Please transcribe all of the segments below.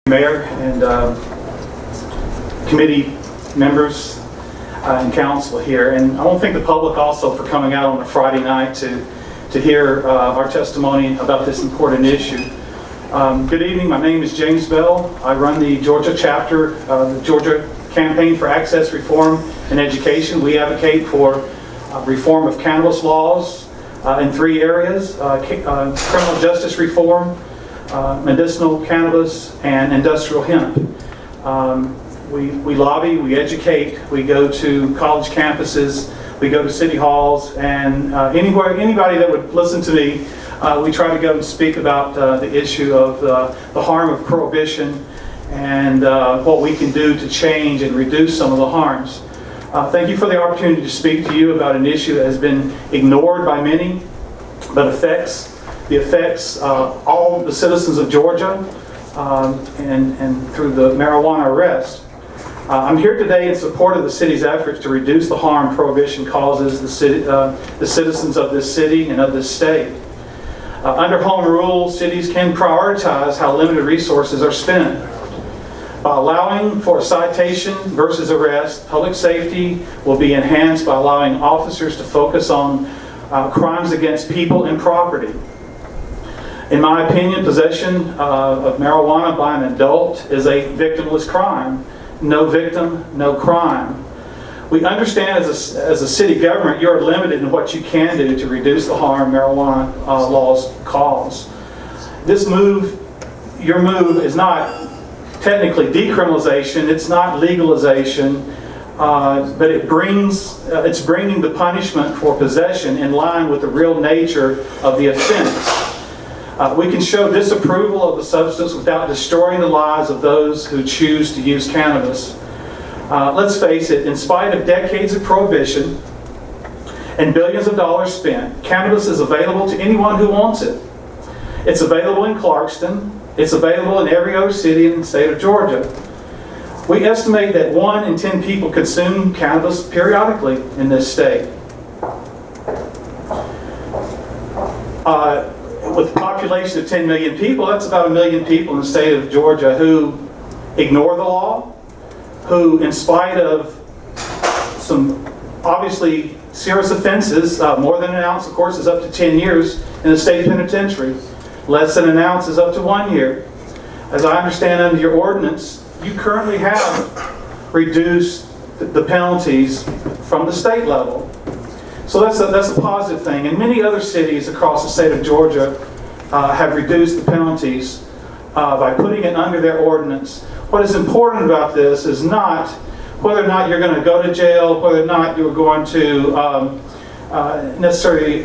Mayor and committee members and council here, and I want to thank the public also for coming out on a Friday night to hear our testimony about this important issue. Good evening, my name is James Bell. I run the Georgia chapter, the Georgia Campaign for Access, Reform, and Education. We advocate for reform of cannabis laws in 3 areas, criminal justice reform, medicinal cannabis, and industrial hemp. We lobby, we educate, we go to college campuses, we go to city halls, and anybody that would listen to me, we try to go and speak about the issue of the harm of prohibition and what we can do to change and reduce some of the harms. Thank you for the opportunity to speak to you about an issue that has been ignored by many, but affects all the citizens of Georgia and through the marijuana arrest. I'm here today in support of the city's efforts to reduce the harm prohibition causes the citizens of this city and of this state. Under home rule, cities can prioritize how limited resources are spent. By allowing for a citation versus arrest, public safety will be enhanced by allowing officers to focus on crimes against people and property. In my opinion, possession of marijuana by an adult is a victimless crime. No victim, no crime. We understand as a city government, you're limited in what you can do to reduce the harm marijuana laws cause. Your move is not technically decriminalization, it's not legalization, but it's bringing the punishment for possession in line with the real nature of the offense. We can show disapproval of the substance without destroying the lives of those who choose to use cannabis. Let's face it, in spite of decades of prohibition and billions of dollars spent, cannabis is available to anyone who wants it. It's available in Clarkston. It's available in every other city in the state of Georgia. We estimate that 1 in 10 people consume cannabis periodically in this state. With a population of 10 million people, that's about 1 million people in the state of Georgia who ignore the law, who, in spite of some obviously serious offenses, more than an ounce, of course, is up to 10 years in the state penitentiary. Less than an ounce is up to 1 year. As I understand under your ordinance, you currently have reduced the penalties from the state level. So that's a positive thing. And many other cities across the state of Georgia have reduced the penalties by putting it under their ordinance. What is important about this is not whether or not you're going to go to jail, whether or not you're going to necessarily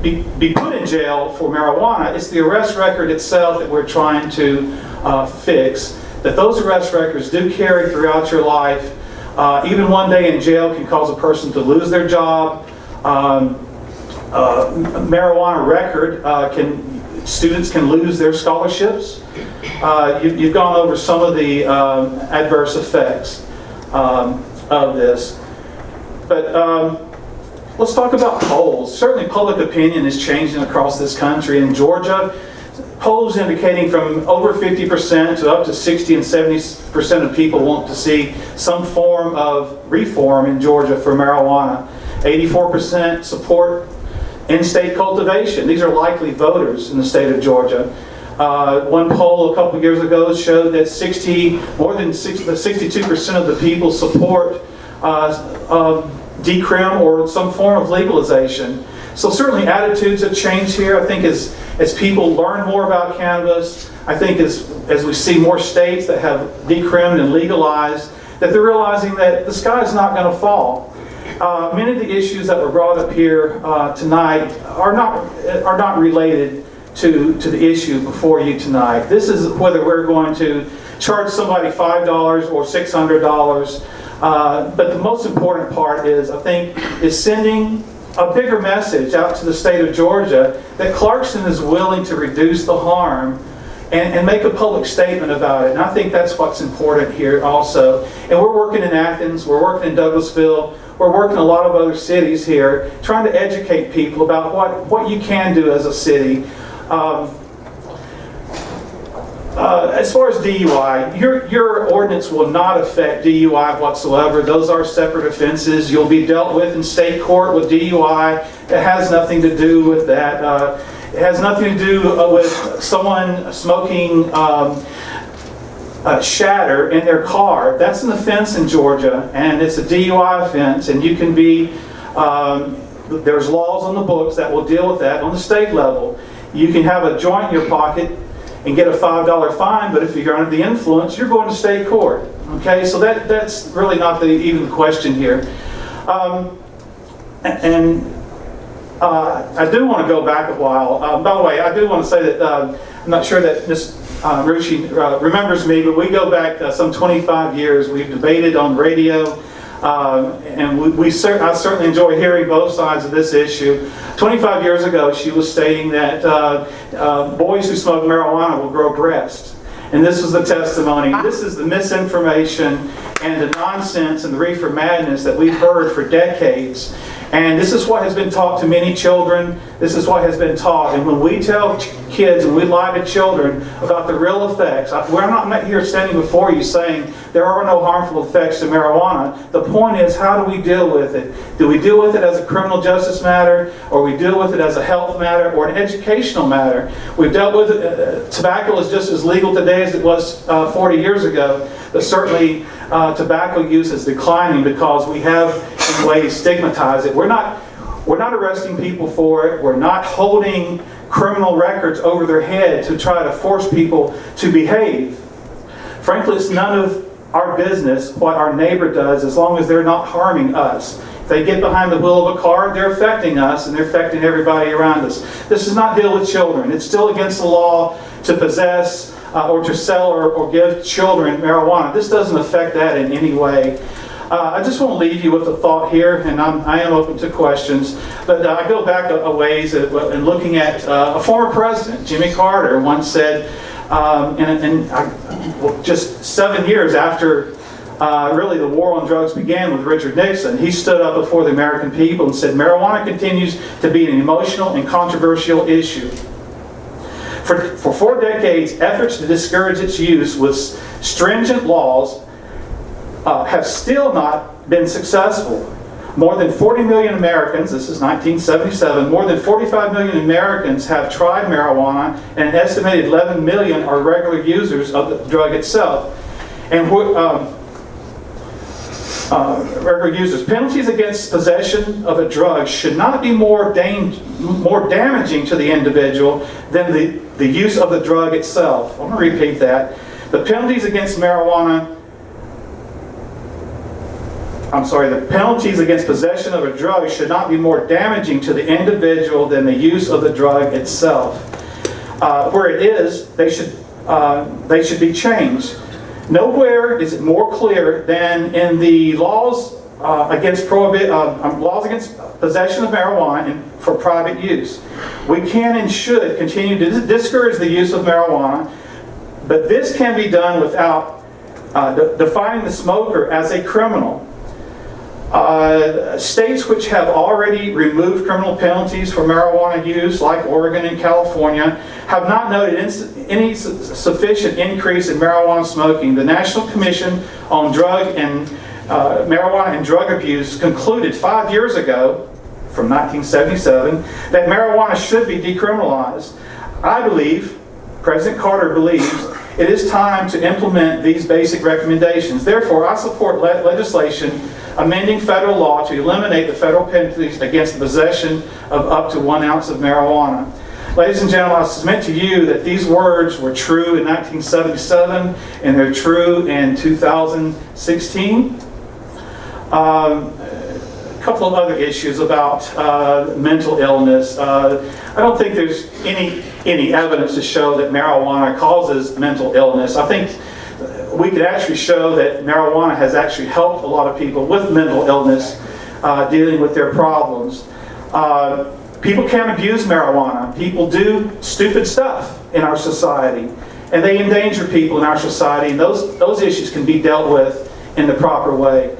be put in jail for marijuana. It's the arrest record itself that we're trying to fix. That those arrest records do carry throughout your life. Even 1 day in jail can cause a person to lose their job. Marijuana record students can lose their scholarships. You've gone over some of the adverse effects of this. But let's talk about polls. Certainly public opinion is changing across this country. In Georgia, polls indicating from over 50% to up to 60 and 70% of people want to see some form of reform in Georgia for marijuana. 84% support in-state cultivation. These are likely voters in the state of Georgia. One poll a couple years ago showed that more than 62% of the people support decrim or some form of legalization. So certainly attitudes have changed here. I think as people learn more about cannabis, I think as we see more states that have decrimmed and legalized, that they're realizing that the sky is not going to fall. Many of the issues that were brought up here tonight are not related to the issue before you tonight. This is whether we're going to charge somebody $5 or $600. But the most important part is, I think, is sending a bigger message out to the state of Georgia that Clarkston is willing to reduce the harm and make a public statement about it. And I think that's what's important here also. And we're working in Athens, we're working in Douglasville, we're working in a lot of other cities here, trying to educate people about what you can do as a city. as far as DUI, your ordinance will not affect DUI whatsoever. Those are separate offenses. You'll be dealt with in state court with DUI. It has nothing to do with that. It has nothing to do with someone smoking shatter in their car. That's an offense in Georgia, and it's a DUI offense, and you can be, there's laws on the books that will deal with that on the state level. You can have a joint in your pocket and get a $5 fine, but if you're under the influence, you're going to state court. Okay, so that's really not even the question here. I do want to go back a while. By the way, I do want to say that I'm not sure that Ms. Rushi remembers me, but we go back some 25 years. We've debated on radio, and I certainly enjoy hearing both sides of this issue. 25 years ago, she was stating that boys who smoke marijuana will grow breasts. And this was the testimony. This is the misinformation and the nonsense and the reefer madness that we've heard for decades. And this is what has been taught to many children. This is what has been taught. And when we tell kids and we lie to children about the real effects, I'm not here standing before you saying there are no harmful effects to marijuana. The point is, how do we deal with it? Do we deal with it as a criminal justice matter, or we deal with it as a health matter or an educational matter? We've dealt with it. Tobacco is just as legal today as it was 40 years ago, but certainly tobacco use is declining because we have, in ways, stigmatized it. We're not arresting people for it. We're not holding criminal records over their head to try to force people to behave. Frankly, it's none of our business what our neighbor does as long as they're not harming us. If they get behind the wheel of a car, they're affecting us and they're affecting everybody around us. This does not deal with children. It's still against the law to possess or to sell or give children marijuana. This doesn't affect that in any way. I just want to leave you with a thought here, and I am open to questions. But I go back a ways in looking at a former president, Jimmy Carter, once said, just 7 years after really the war on drugs began with Richard Nixon, he stood up before the American people and said, marijuana continues to be an emotional and controversial issue. For 4 decades, efforts to discourage its use with stringent laws have still not been successful. More than 40 million Americans, this is 1977, more than 45 million Americans have tried marijuana, and an estimated 11 million are regular users of the drug itself. And regular users. Penalties against possession of a drug should not be more damaging to the individual than the use of the drug itself. I'm going to repeat that. The penalties against the penalties against possession of a drug should not be more damaging to the individual than the use of the drug itself. Where it is, they should be changed. Nowhere is it more clear than in the laws against possession of marijuana and for private use. We can and should continue to discourage the use of marijuana, but this can be done without defining the smoker as a criminal. States which have already removed criminal penalties for marijuana use, like Oregon and California, have not noted any sufficient increase in marijuana smoking. The National Commission on Marijuana and Drug Abuse concluded 5 years ago, from 1977, that marijuana should be decriminalized. I believe, President Carter believes, it is time to implement these basic recommendations. Therefore, I support legislation amending federal law to eliminate the federal penalties against the possession of up to 1 ounce of marijuana. Ladies and gentlemen, I submit to you that these words were true in 1977 and they're true in 2016. A couple of other issues about mental illness. I don't think there's any evidence to show that marijuana causes mental illness. I think we could actually show that marijuana has actually helped a lot of people with mental illness dealing with their problems. People can abuse marijuana. People do stupid stuff in our society, and they endanger people in our society, and those issues can be dealt with in the proper way.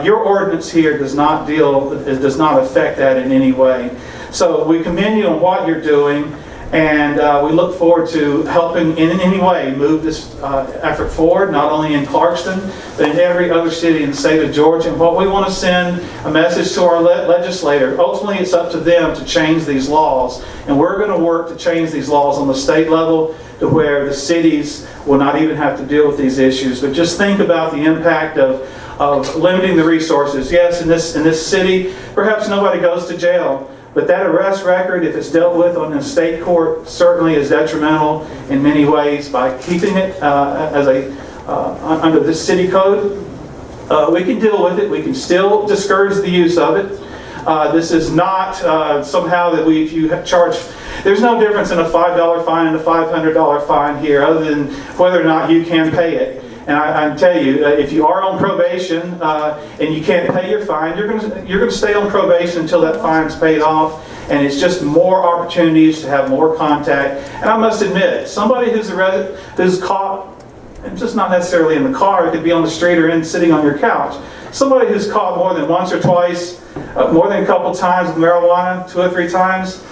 Your ordinance here does not affect that in any way. So we commend you on what you're doing, And we look forward to helping in any way move this effort forward, not only in Clarkston, but in every other city in the state of Georgia. And what we want to send a message to our legislator, ultimately it's up to them to change these laws. And we're going to work to change these laws on the state level to where the cities will not even have to deal with these issues. But just think about the impact of limiting the resources. Yes, in this city, perhaps nobody goes to jail. But that arrest record, if it's dealt with on the state court, certainly is detrimental in many ways. By keeping it under the city code, we can deal with it. We can still discourage the use of it. This is not somehow that if you charge, there's no difference in a $5 fine and a $500 fine here, other than whether or not you can pay it. And I tell you, if you are on probation and you can't pay your fine, you're going to stay on probation until that fine's paid off. And it's just more opportunities to have more contact. And I must admit, somebody who's caught, and just not necessarily in the car, it could be on the street or sitting on your couch. Somebody who's caught more than once or twice, more than a couple times with marijuana, 2 or 3 times,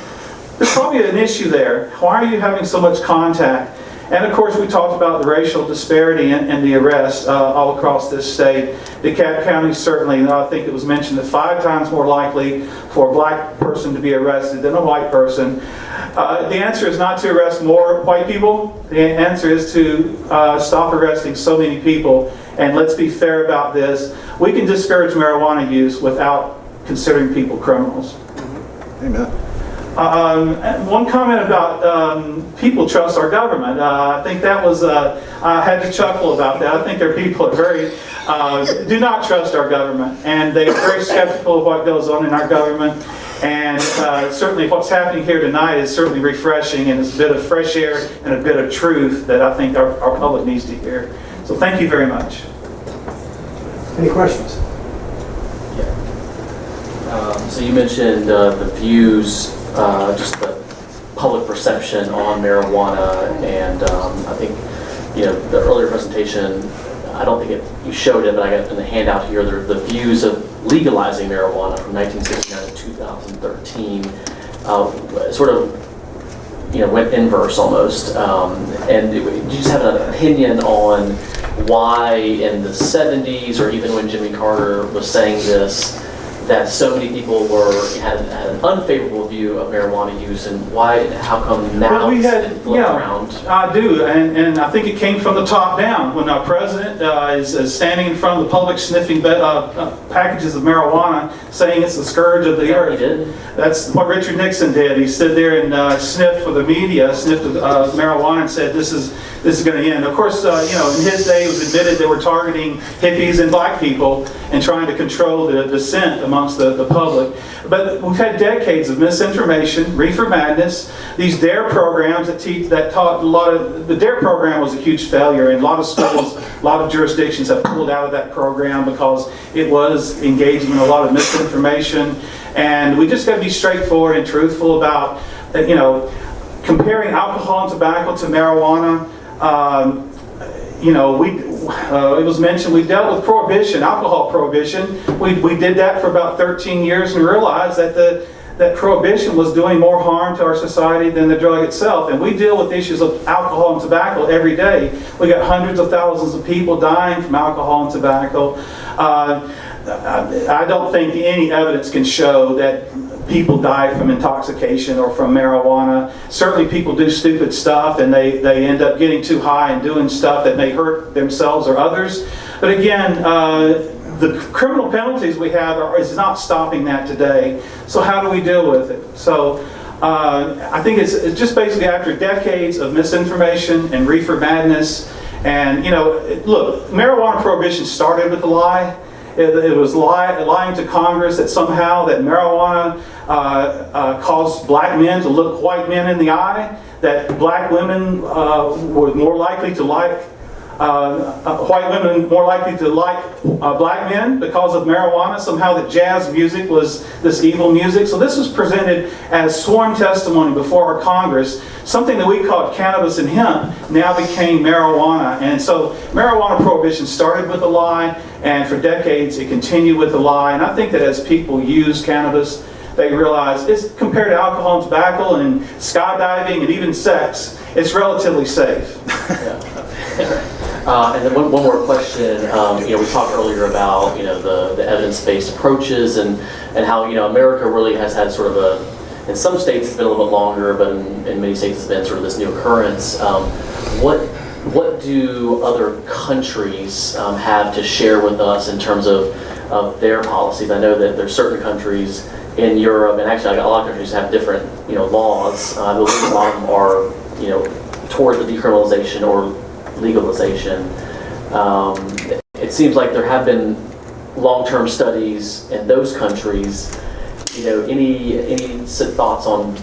there's probably an issue there. Why are you having so much contact? And of course, we talked about the racial disparity in the arrests all across this state. DeKalb County certainly, I think it was mentioned, that 5 times more likely for a black person to be arrested than a white person. The answer is not to arrest more white people. The answer is to stop arresting so many people. And let's be fair about this. We can discourage marijuana use without considering people criminals. Amen. One comment about people trust our government. I think that was, I had to chuckle about that. I think there are people that do not trust our government, and they are very skeptical of what goes on in our government. And certainly what's happening here tonight is certainly refreshing, and it's a bit of fresh air and a bit of truth that I think our public needs to hear. So thank you very much. Any questions? Yeah. So you mentioned the views, just the public perception on marijuana, and I think, the earlier presentation, I don't think you showed it, but I got in the handout here, the views of legalizing marijuana from 1969 to 2013, sort of, went inverse almost. And do you just have an opinion on why in the 70s, or even when Jimmy Carter was saying this, that so many people had an unfavorable view of marijuana use, and how come now it's been flipped around? I do, and I think it came from the top down. When our president is standing in front of the public sniffing packages of marijuana, saying it's the scourge of the earth. He did? That's what Richard Nixon did. He stood there and sniffed for the media, sniffed marijuana and said, this is going to end. Of course, in his day it was admitted they were targeting hippies and black people and trying to control the dissent amongst the public. But we've had decades of misinformation, reefer madness, these DARE programs that taught a lot of, the DARE program was a huge failure, and a lot of schools, a lot of jurisdictions have pulled out of that program because it was engaging in a lot of misinformation. And we just got to be straightforward and truthful about, comparing alcohol and tobacco to marijuana. It was mentioned we dealt with prohibition, alcohol prohibition. We did that for about 13 years and realized that that prohibition was doing more harm to our society than the drug itself. And we deal with issues of alcohol and tobacco every day. We got hundreds of thousands of people dying from alcohol and tobacco. I don't think any evidence can show that people die from intoxication or from marijuana. Certainly people do stupid stuff and they end up getting too high and doing stuff that may hurt themselves or others. But again, the criminal penalties we have is not stopping that today. So how do we deal with it? So I think it's just basically after decades of misinformation and reefer madness. And look, marijuana prohibition started with a lie. It was lying to Congress that somehow that marijuana caused black men to look white men in the eye, that black women were more likely to like white women more likely to like black men because of marijuana, somehow that jazz music was this evil music. So this was presented as sworn testimony before our Congress. Something that we called cannabis and hemp now became marijuana. And so marijuana prohibition started with a lie, and for decades it continued with a lie. And I think that as people use cannabis, they realize it's compared to alcohol and tobacco and skydiving and even sex, it's relatively safe. And then one more question. We talked earlier about the evidence-based approaches and how America really has had sort of in some states it's been a little bit longer, but in many states it's been sort of this new occurrence. What do other countries have to share with us in terms of their policies? I know that there's certain countries in Europe, and actually a lot of countries have different laws. I believe a lot of them are toward the decriminalization or legalization. It seems like there have been long-term studies in those countries. Any thoughts on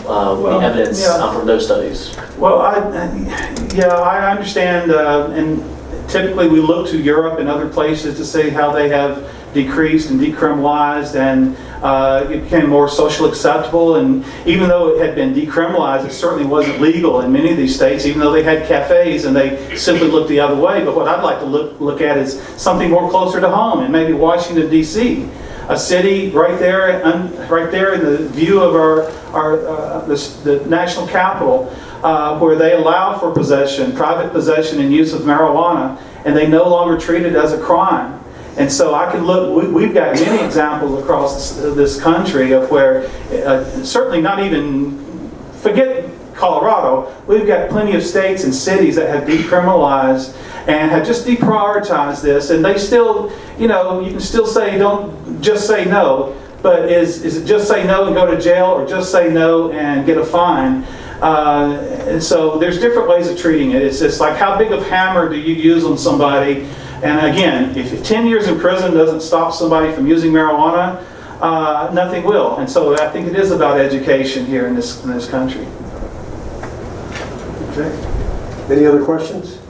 the evidence from those studies? Well, I understand, and typically we look to Europe and other places to see how they have decreased and decriminalized, and it became more socially acceptable. And even though it had been decriminalized, it certainly wasn't legal in many of these states, even though they had cafes and they simply looked the other way. But what I'd like to look at is something more closer to home, and maybe Washington, D.C., a city right there in the view of the national capital, where they allow for private possession and use of marijuana, and they no longer treat it as a crime. And so I can look, we've got many examples across this country of where, certainly not even, forget Colorado, we've got plenty of states and cities that have decriminalized and have just deprioritized this, and they still, you can still say, don't just say no, but is it just say no and go to jail, or just say no and get a fine? And so there's different ways of treating it. It's just like, how big of hammer do you use on somebody? And again, if 10 years in prison doesn't stop somebody from using marijuana, nothing will. And so I think it is about education here in this country. Okay. Any other questions?